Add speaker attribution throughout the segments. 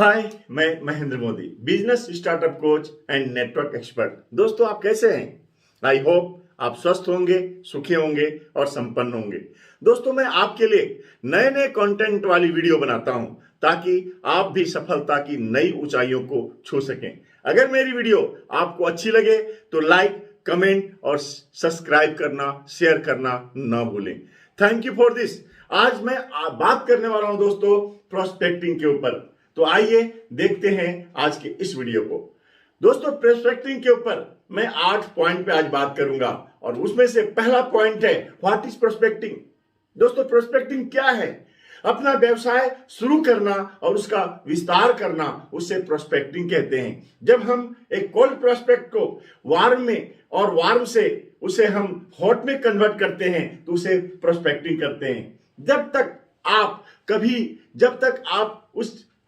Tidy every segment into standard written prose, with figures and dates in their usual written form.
Speaker 1: हाय, मैं Mahendra Modi, business startup coach and network expert. दोस्तों, आप कैसे हैं? आई होप आप स्वस्थ होंगे, सुखी होंगे और संपन्न होंगे। दोस्तों, मैं आपके लिए नए नए कंटेंट वाली वीडियो बनाता हूं ताकि आप भी सफलता की नई ऊंचाइयों को छू सकें। अगर मेरी वीडियो आपको अच्छी लगे तो लाइक, कमेंट और सब्सक्राइब करना, शेयर करना ना भूलें। Thank you for this. आज मैं बात करने वाला हूं दोस्तों प्रोस्पेक्टिंग के ऊपर। तो आइए देखते हैं आज के इस वीडियो को। दोस्तों, प्रोस्पेक्टिंग के ऊपर मैं 8 पॉइंट पे आज बात करूंगा और उसमें से पहला पॉइंट है व्हाट इज प्रोस्पेक्टिंग। दोस्तों, प्रोस्पेक्टिंग क्या है? अपना व्यवसाय शुरू करना और उसका विस्तार करना, उसे प्रोस्पेक्टिंग कहते हैं। जब हम एक कोल्ड प्रोस्पेक्ट को वार्म में और वार्म से उसे हम हॉट में कन्वर्ट करते हैं तो उसे प्रोस्पेक्टिंग करते हैं। जब तक आप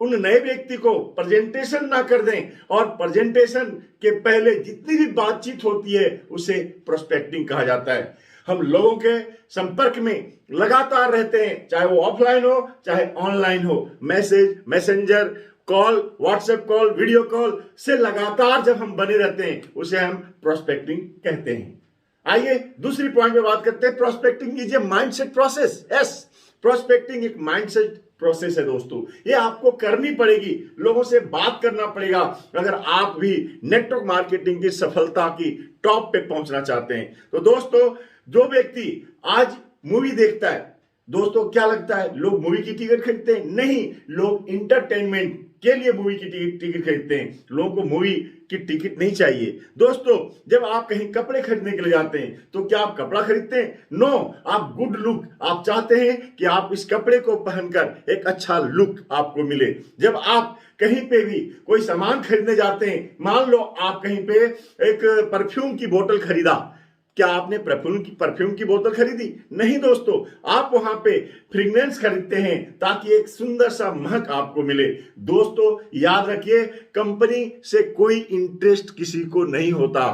Speaker 1: उन नए व्यक्ति को प्रेजेंटेशन ना कर दें और प्रेजेंटेशन के पहले जितनी भी बातचीत होती है उसे प्रोस्पेक्टिंग कहा जाता है। हम लोगों के संपर्क में लगातार रहते हैं, चाहे वो ऑफलाइन हो चाहे ऑनलाइन हो। Message, messenger call, WhatsApp call, video call से लगातार जब हम बने रहते हैं उसे हम प्रोस्पेक्टिंग कहते हैं। आइए दूसरी पॉइंट पे बात करते हैं। Prospecting is a mindset process. Yes, prospecting एक माइंडसेट प्रोसेस है दोस्तों। ये आपको करनी पड़ेगी, लोगों से बात करना पड़ेगा अगर आप भी नेटवर्क मार्केटिंग की सफलता की टॉप पे पहुंचना चाहते हैं। तो दोस्तों, जो व्यक्ति आज मूवी देखता है, दोस्तों क्या लगता है लोग मूवी की टिकट खरीदते हैं? नहीं, लोग इंटरटेनमेंट के लिए मूवी की टिकट खरीदते हैं। लोगों को मूवी की टिकट नहीं चाहिए। दोस्तों, जब आप कहीं कपड़े खरीदने के लिए जाते हैं तो क्या आप कपड़ा खरीदते हैं? नो, आप गुड लुक, आप चाहते हैं कि आप इस कपड़े को पहनकर एक अच्छा लुक आपको मिले। जब आप कहीं पे भी कोई सामान खरीदने जाते हैं, मान लो आप कहीं पे एक परफ्यूम की बोतल खरीदा, क्या आपने परफ्यूम की बोतल खरीदी? नहीं दोस्तों, आप वहां पे फ्रेग्रेंस खरीदते हैं ताकि एक सुंदर सा महक आपको मिले। दोस्तों, याद रखिए, कंपनी से कोई इंटरेस्ट किसी को नहीं होता।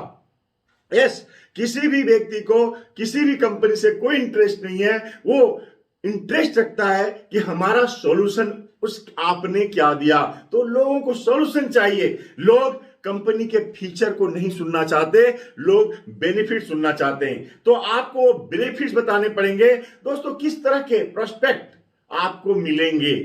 Speaker 1: यस, किसी भी व्यक्ति को किसी भी कंपनी से कोई इंटरेस्ट नहीं है। वो इंटरेस्ट रखता है कि हमारा सॉल्यूशन उस आपने क्या दिया। तो लोगों को सॉल्यूशन चाहिए। लोग कंपनी के फीचर को नहीं सुनना चाहते, लोग बेनिफिट सुनना चाहते हैं। तो आपको बेनिफिट्स बताने पड़ेंगे। दोस्तों, किस तरह के प्रोस्पेक्ट आपको मिलेंगे?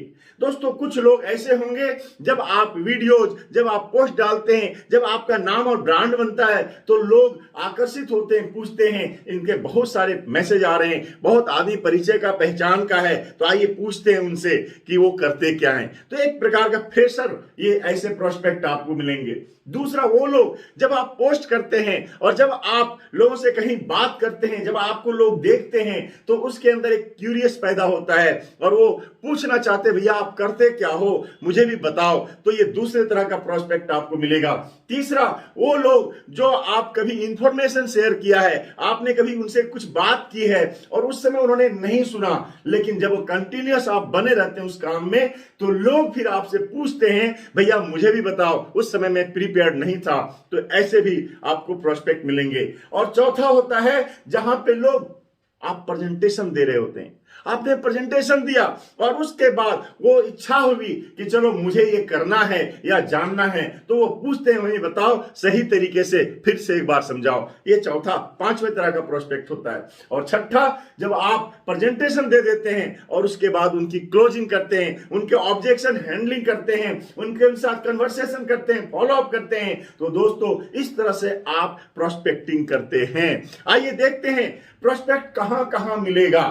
Speaker 1: दोस्तों, कुछ लोग ऐसे होंगे, जब आप वीडियोज, जब आप पोस्ट डालते हैं, जब आपका नाम और ब्रांड बनता है तो लोग आकर्षित होते हैं, पूछते हैं, इनके बहुत सारे मैसेज आ रहे हैं, बहुत आदमी परिचय का, पहचान का है, तो आइए पूछते हैं उनसे कि वो करते क्या हैं। तो एक प्रकार का फ्रेशर, ये ऐसे प्रोस्पेक्ट आपको मिलेंगे। दूसरा, वो लोग जब आप पोस्ट करते हैं और जब आप लोगों से कहीं बात करते हैं, जब आपको लोग देखते हैं तो उसके अंदर एक क्यूरियस पैदा होता है और वो पूछना चाहते, भैया आप करते क्या हो, मुझे भी बताओ। तो ये दूसरे तरह का प्रोस्पेक्ट आपको मिलेगा। तीसरा, वो लोग जो आप कभी इंफॉर्मेशन शेयर किया है, आपने कभी उनसे कुछ बात की है और उस समय उन्होंने नहीं सुना, लेकिन जब वो कंटिन्यूअस आप बने रहते हैं उस काम में तो लोग फिर आपसे पूछते हैं, भैया मुझे भी बताओ, उस समय मैं प्रिपेयर्ड नहीं था। तो ऐसे भी आपको प्रोस्पेक्ट मिलेंगे। और चौथा होता है जहां पे लोग आप प्रेजेंटेशन दे रहे होते हैं, आपने प्रेजेंटेशन दिया और उसके बाद वो इच्छा हुई कि चलो मुझे ये करना है या जानना है, तो वो पूछते हैं, वही बताओ सही तरीके से, फिर से एक बार समझाओ। ये चौथा, पांचवें तरह का प्रोस्पेक्ट होता है। और छठा, जब आप प्रेजेंटेशन दे देते हैं और उसके बाद उनकी क्लोजिंग करते हैं, उनके ऑब्जेक्शन हैंडलिंग करते हैं, उनके साथ कन्वर्सेशन करते हैं, फॉलो अप करते हैं, तो दोस्तों इस तरह से आप प्रोस्पेक्टिंग करते हैं। आइए देखते हैं प्रोस्पेक्ट कहां कहां मिलेगा।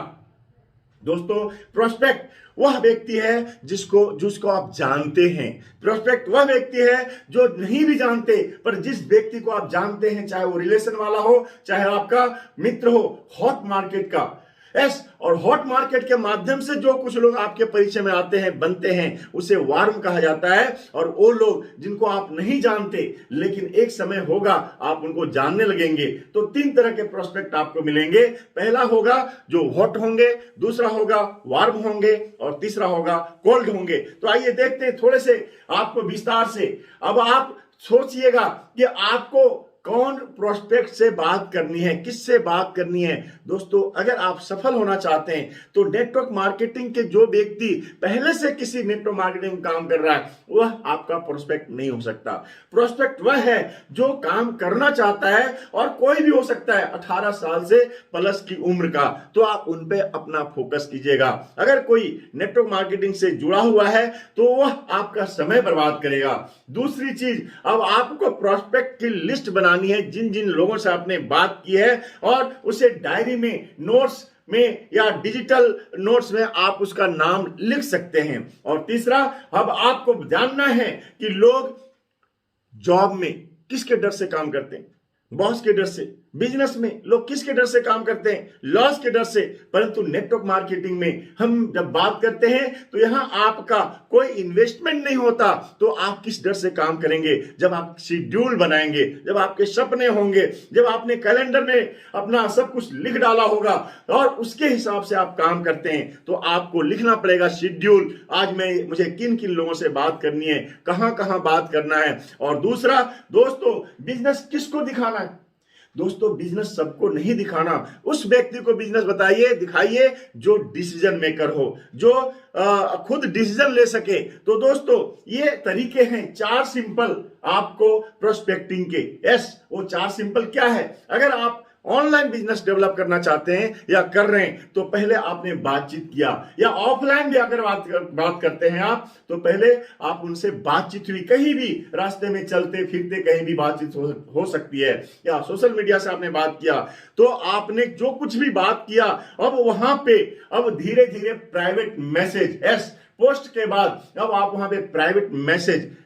Speaker 1: दोस्तों, प्रोस्पेक्ट वह व्यक्ति है जिसको आप जानते हैं। प्रोस्पेक्ट वह व्यक्ति है जो नहीं भी जानते, पर जिस व्यक्ति को आप जानते हैं, चाहे वो रिलेशन वाला हो, चाहे आपका मित्र हो, हॉट मार्केट का। यस, और हॉट मार्केट के माध्यम से जो कुछ लोग आपके परिचय में आते हैं, बनते हैं, उसे वार्म कहा जाता है। और वो लोग जिनको आप नहीं जानते, लेकिन एक समय होगा आप उनको जानने लगेंगे। तो 3 तरह के प्रोस्पेक्ट आपको मिलेंगे। पहला होगा जो हॉट होंगे, दूसरा होगा वार्म होंगे और तीसरा होगा कोल्ड होंगे। तो आइए देखते हैं थोड़े से आपको विस्तार से। अब आप सोचिएगा कि आपको कौन प्रोस्पेक्ट से बात करनी है, किससे बात करनी है। दोस्तों, अगर आप सफल होना चाहते हैं तो नेटवर्क मार्केटिंग के जो व्यक्ति पहले से किसी नेटवर्क मार्केटिंग में काम कर रहा है वह आपका प्रोस्पेक्ट नहीं हो सकता। प्रोस्पेक्ट वह है जो काम करना चाहता है, और कोई भी हो सकता है 18 साल से प्लस की उम्र का, तो आप उन पे अपना फोकस कीजिएगा। अगर कोई नेटवर्क मार्केटिंग से जुड़ा हुआ है तो वह आपका समय बर्बाद करेगा। दूसरी चीज, अब आपको प्रोस्पेक्ट की लिस्ट बनानी है जिन जिन लोगों से आपने बात की है, और उसे डायरी में, नोट्स में या डिजिटल नोट्स में आप उसका नाम लिख सकते हैं। और तीसरा, अब आपको जानना है कि लोग जॉब में किसके डर से काम करते हैं। बॉस के डर से। बिजनेस में लोग किसके डर से काम करते हैं? लॉस के डर से। परंतु नेटवर्क मार्केटिंग में हम जब बात करते हैं तो यहां आपका कोई इन्वेस्टमेंट नहीं होता, तो आप किस डर से काम करेंगे? जब आप शेड्यूल बनाएंगे, जब आपके सपने होंगे, जब आपने कैलेंडर में अपना सब कुछ लिख डाला होगा और उसके हिसाब से आप काम करते हैं, तो आपको लिखना पड़ेगा शेड्यूल। आज मुझे किन किन लोगों से बात करनी है, कहां कहां बात करना है। और दूसरा दोस्तों, बिजनेस किसको दिखाना है? दोस्तों, बिजनेस सबको नहीं दिखाना। उस व्यक्ति को बिजनेस बताइए, दिखाइए जो डिसीजन मेकर हो, जो खुद डिसीजन ले सके। तो दोस्तों, ये तरीके हैं 4 सिंपल आपको प्रोस्पेक्टिंग के। यस, वो 4 सिंपल क्या है? अगर आप ऑनलाइन बिजनेस डेवलप करना चाहते हैं या कर रहे हैं तो पहले आपने बातचीत किया, या ऑफलाइन भी अगर बात करते हैं आप, तो पहले आप उनसे बातचीत हुई। कहीं भी रास्ते में चलते फिरते कहीं भी बातचीत हो सकती है, या सोशल मीडिया से आपने बात किया, तो आपने जो कुछ भी बात किया, अब वहां पे अब धीरे धीरे प्राइवेट मैसेज, यस, पोस्ट के बाद अब आप वहां पे प्राइवेट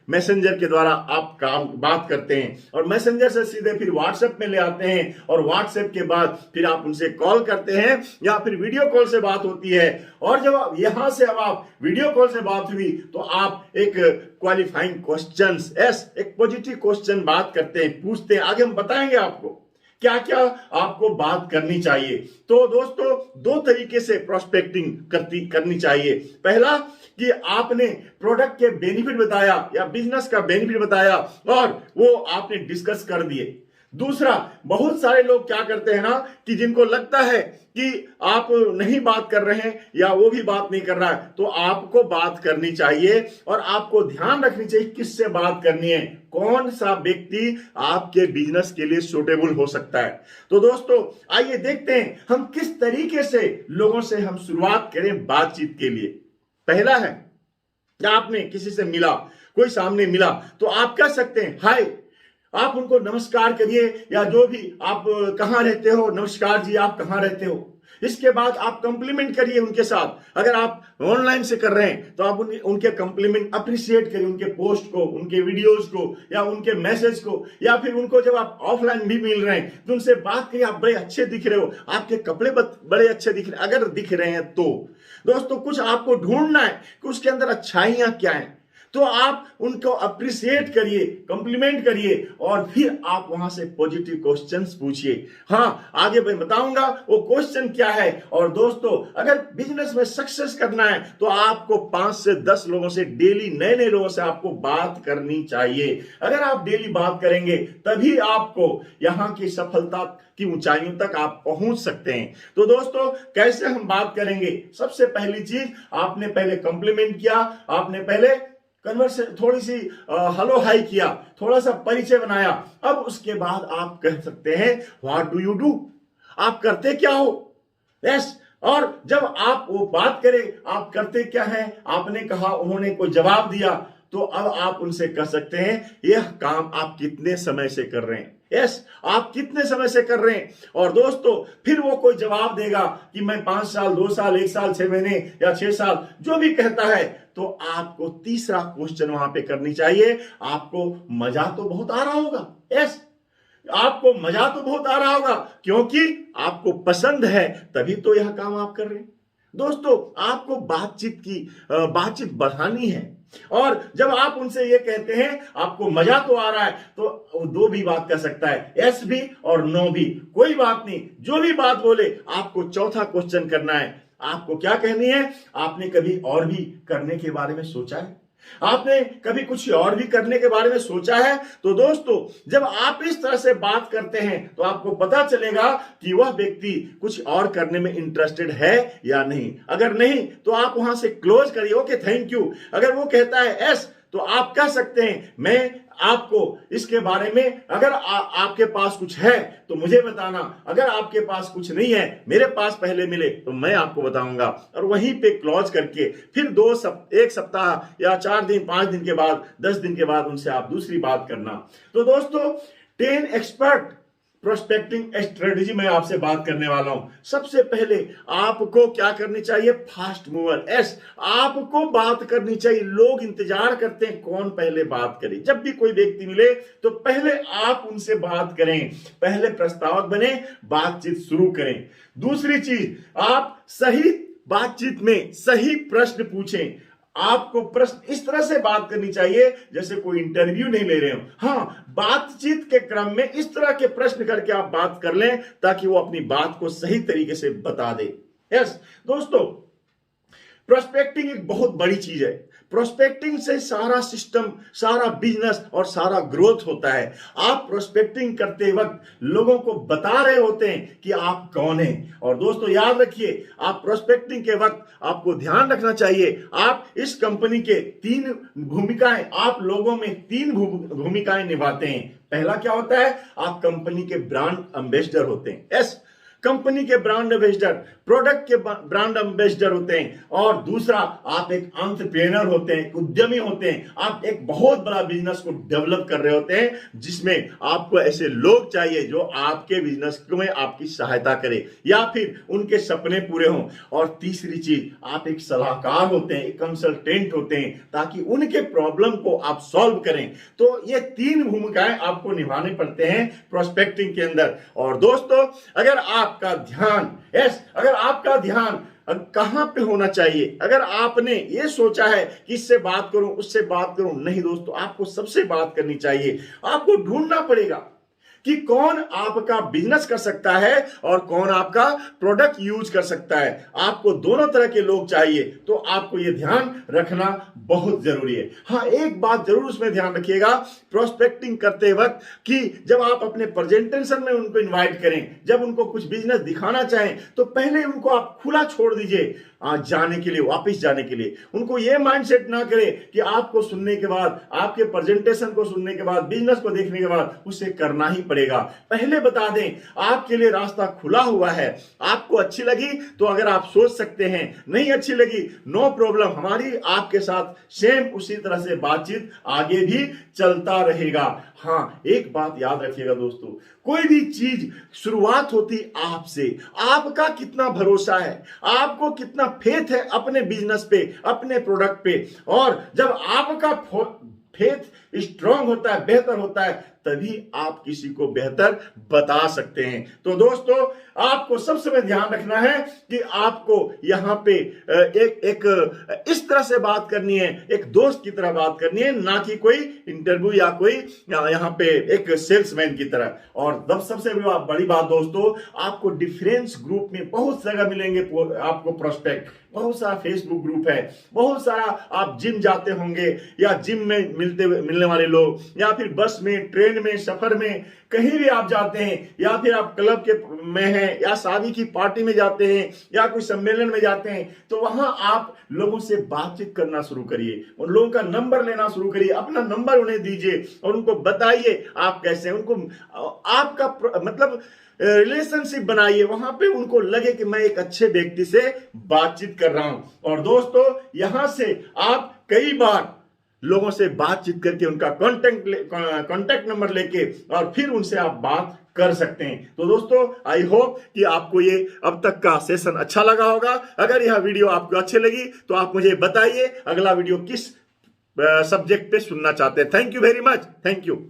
Speaker 1: मैसेंजर के द्वारा आप बात करते हैं, और मैसेंजर से सीधे फिर व्हाट्सएप में ले आते हैं, और व्हाट्सएप के बाद फिर आप उनसे कॉल करते हैं या फिर वीडियो कॉल से बात होती है। और जब यहां से अब आप वीडियो कॉल से बात हुई तो आप एक क्वालिफाइंग क्वेश्चंस, यस, एक पॉजिटिव क्वेश्चन बात करते हैं, पूछते हैं। आगे हम बताएंगे आपको क्या क्या आपको बात करनी चाहिए। तो दोस्तों, 2 तरीके से प्रोस्पेक्टिंग करनी चाहिए। पहला कि आपने प्रोडक्ट के बेनिफिट बताया या बिजनेस का बेनिफिट बताया और वो आपने डिस्कस कर दिए। दूसरा, बहुत सारे लोग क्या करते हैं ना कि जिनको लगता है कि आप नहीं बात कर रहे हैं या वो भी बात नहीं कर रहा है, तो आपको बात करनी चाहिए, और आपको ध्यान रखनी चाहिए किससे बात करनी है, कौन सा व्यक्ति आपके बिजनेस के लिए सूटेबल हो सकता है। तो दोस्तों, आइए देखते हैं हम किस तरीके से लोगों से हम शुरुआत करें बातचीत के लिए। पहला है, आपने किसी से मिला, कोई सामने मिला, तो आप कह सकते हैं हाय, आप उनको नमस्कार करिए, या जो भी आप कहां रहते हो, नमस्कार जी, आप कहां रहते हो। इसके बाद आप कंप्लीमेंट करिए उनके साथ। अगर आप ऑनलाइन से कर रहे हैं तो आप उनके कंप्लीमेंट अप्रिशिएट करिए, उनके पोस्ट को, उनके वीडियोस को, या उनके मैसेज को, या फिर उनको जब आप ऑफलाइन भी मिल रहे हैं तो उनसे बात करिए, आप बड़े अच्छे दिख रहे हो, आपके कपड़े बड़े अच्छे दिख रहे हैं। अगर दिख रहे हैं तो दोस्तों, कुछ आपको ढूंढना है कि उसके अंदर अच्छाइयां क्या हैं, तो आप उनको अप्रिशिएट करिए, कॉम्प्लीमेंट करिए, और फिर आप वहां से पॉजिटिव क्वेश्चंस पूछिए। हां, आगे मैं बताऊंगा वो क्वेश्चन क्या है। और दोस्तों, अगर बिजनेस में सक्सेस करना है तो आपको 5 से 10 लोगों से डेली, नए नए लोगों से आपको बात करनी चाहिए। अगर आप डेली बात करेंगे तभी आपको यहां की सफलता की ऊंचाइयों तक आप पहुंच सकते हैं। तो दोस्तों, कैसे हम बात करेंगे? सबसे पहली चीज, आपने पहले कॉम्प्लीमेंट किया, आपने पहले थोड़ी सी हेलो हाई किया, थोड़ा सा परिचय बनाया। अब उसके बाद आप कह सकते हैं व्हाट डू यू डू, आप करते क्या हो। यस, और जब आप वो बात करें आप करते क्या हैं, आपने कहा, उन्होंने कोई जवाब दिया, तो अब आप उनसे कह सकते हैं यह काम आप कितने समय से कर रहे हैं। यस, आप कितने समय से कर रहे हैं। और दोस्तों, फिर वो कोई जवाब देगा कि मैं 5 साल, 2 साल, 1 साल, 6 महीने या 6 साल, जो भी कहता है, तो आपको तीसरा क्वेश्चन वहां पे करनी चाहिए, आपको मजा तो बहुत आ रहा होगा। यस, आपको मजा तो बहुत आ रहा होगा, क्योंकि आपको पसंद है, तभी तो यह काम आप कर रहे हैं। दोस्तों, आपको बातचीत बढ़ानी है, और जब आप उनसे ये कहते हैं आपको मजा तो आ रहा है, तो 2 भी बात कर सकता है, यस भी और नो भी, कोई बात नहीं, जो भी बात बोले। आपको चौथा क्वेश्चन करना है, आपको क्या कहनी है, आपने कभी और भी करने के बारे में सोचा है? आपने कभी कुछ और भी करने के बारे में सोचा है? तो दोस्तों, जब आप इस तरह से बात करते हैं तो आपको पता चलेगा कि वह व्यक्ति कुछ और करने में इंटरेस्टेड है या नहीं। अगर नहीं तो आप वहां से क्लोज करिए, ओके थैंक यू। अगर वो कहता है एस, तो आप कह सकते हैं मैं आपको इसके बारे में, अगर आपके पास कुछ है तो मुझे बताना, अगर आपके पास कुछ नहीं है मेरे पास पहले मिले तो मैं आपको बताऊंगा। और वहीं पे क्लोज करके फिर एक सप्ताह या 4 दिन 5 दिन के बाद 10 दिन के बाद उनसे आप दूसरी बात करना। तो दोस्तों, 10 एक्सपर्ट प्रोस्पेक्टिंग स्ट्रेटेजी में आपसे बात करने वाला हूं। सबसे पहले आपको क्या करनी चाहिए? Fast mover. आपको बात करनी चाहिए। लोग इंतजार करते हैं कौन पहले बात करे। जब भी कोई व्यक्ति मिले तो पहले आप उनसे बात करें, पहले प्रस्तावक बने, बातचीत शुरू करें। दूसरी चीज, आप सही बातचीत में सही प्रश्न पूछें। आपको प्रश्न इस तरह से बात करनी चाहिए जैसे कोई इंटरव्यू नहीं ले रहे हो। हाँ, बातचीत के क्रम में इस तरह के प्रश्न करके आप बात कर लें ताकि वो अपनी बात को सही तरीके से बता दे। दोस्तों, प्रोस्पेक्टिंग एक बहुत बड़ी चीज है। प्रोस्पेक्टिंग से सारा सिस्टम, सारा बिजनेस और सारा ग्रोथ होता है। आप प्रोस्पेक्टिंग करते वक्त लोगों को बता रहे होते हैं कि आप कौन हैं। और दोस्तों याद रखिए, आप प्रोस्पेक्टिंग के वक्त आपको ध्यान रखना चाहिए, आप इस कंपनी के 3 भूमिकाएं, आप लोगों में 3 भूमिकाएं निभाते हैं। पहला क्या होता है? आप कंपनी के ब्रांड एम्बेसडर होते हैं। कंपनी के ब्रांड एम्बेसडर, प्रोडक्ट के ब्रांड एम्बेसडर होते हैं। और दूसरा, आप एक एंटरप्रेन्योर होते हैं, उद्यमी होते हैं। आप एक बहुत बड़ा बिजनेस को डेवलप कर रहे होते हैं जिसमें आपको ऐसे लोग चाहिए जो आपके बिजनेस में आपकी सहायता करें या फिर उनके सपने पूरे हों। और तीसरी चीज, आप एक सलाहकार होते हैं, एक कंसल्टेंट होते हैं ताकि उनके प्रॉब्लम को आप सॉल्व करें। तो ये 3 भूमिकाएं आपको निभाने पड़ते हैं प्रोस्पेक्टिंग के अंदर। और दोस्तों, अगर आपका ध्यान कहां पे होना चाहिए? अगर आपने ये सोचा है कि इससे बात करूं, उससे बात करूं, नहीं दोस्तों, आपको सबसे बात करनी चाहिए। आपको ढूंढना पड़ेगा कि कौन आपका बिजनेस कर सकता है और कौन आपका प्रोडक्ट यूज कर सकता है। आपको दोनों तरह के लोग चाहिए, तो आपको यह ध्यान रखना बहुत जरूरी है। हाँ, एक बात जरूर उसमें ध्यान रखिएगा प्रोस्पेक्टिंग करते वक्त कि जब आप अपने प्रेजेंटेशन में उनको इनवाइट करें, जब उनको कुछ बिजनेस दिखाना चाहें, तो पहले उनको आप खुला छोड़ दीजिए जाने के लिए, वापस जाने के लिए। उनको यह माइंडसेट ना करें कि आपको सुनने के बाद, आपके प्रेजेंटेशन को सुनने के बाद, बिजनेस को देखने के बाद उसे करना ही पड़ेगा। पहले बता दें आपके लिए रास्ता खुला हुआ है। आपको अच्छी लगी तो अगर आप सोच सकते हैं, नहीं अच्छी लगी नो प्रॉब्लम, हमारी आपके साथ सेम उसी तरह से बातचीत आगे भी चलता रहेगा। हाँ, एक बात याद रखिएगा दोस्तों, कोई भी चीज शुरुआत होती आपसे। आपका कितना भरोसा है, आपको कितना फेथ है अपने बिजनेस पे, अपने प्रोडक्ट पे। और जब आपका फेथ स्ट्रांग होता है, बेहतर होता है, तभी आप किसी को बेहतर बता सकते हैं। तो दोस्तों, आपको सब समय ध्यान रखना है कि आपको यहां पे एक इस तरह से बात करनी है, एक दोस्त की तरह बात करनी है, ना कि कोई इंटरव्यू या कोई यहां पे एक सेल्समैन की तरह। और सबसे बड़ी बात दोस्तों, आपको डिफरेंस ग्रुप में बहुत जगह मिलेंगे आपको प्रोस्पेक्ट। बहुत सारा फेसबुक ग्रुप है, बहुत सारा आप जिम जाते होंगे या जिम में मिलने वाले लोग, या फिर बस में, ट्रेन में, सफर में, कहीं भी आप जाते हैं, या फिर आप क्लब के में हैं, या शादी की पार्टी में जाते हैं, या कोई सम्मेलन में जाते हैं, तो वहां आप लोगों से बातचीत करना शुरू करिए, उन लोगों का नंबर लेना शुरू करिए, अपना नंबर उन्हें दीजिए और उनको बताइए आप कैसे, उनको आपका मतलब रिलेशनशिप बनाइए। वहां पे उनको लगे कि मैं एक अच्छे व्यक्ति से बातचीत कर रहा हूं। और दोस्तों, यहां से आप कई बार लोगों से बातचीत करके उनका कॉन्टैक्ट नंबर लेके और फिर उनसे आप बात कर सकते हैं। तो दोस्तों, आई होप कि आपको ये अब तक का सेशन अच्छा लगा होगा। अगर यह वीडियो आपको अच्छी लगी तो आप मुझे बताइए अगला वीडियो किस सब्जेक्ट पे सुनना चाहते हैं। Thank you very much. Thank you.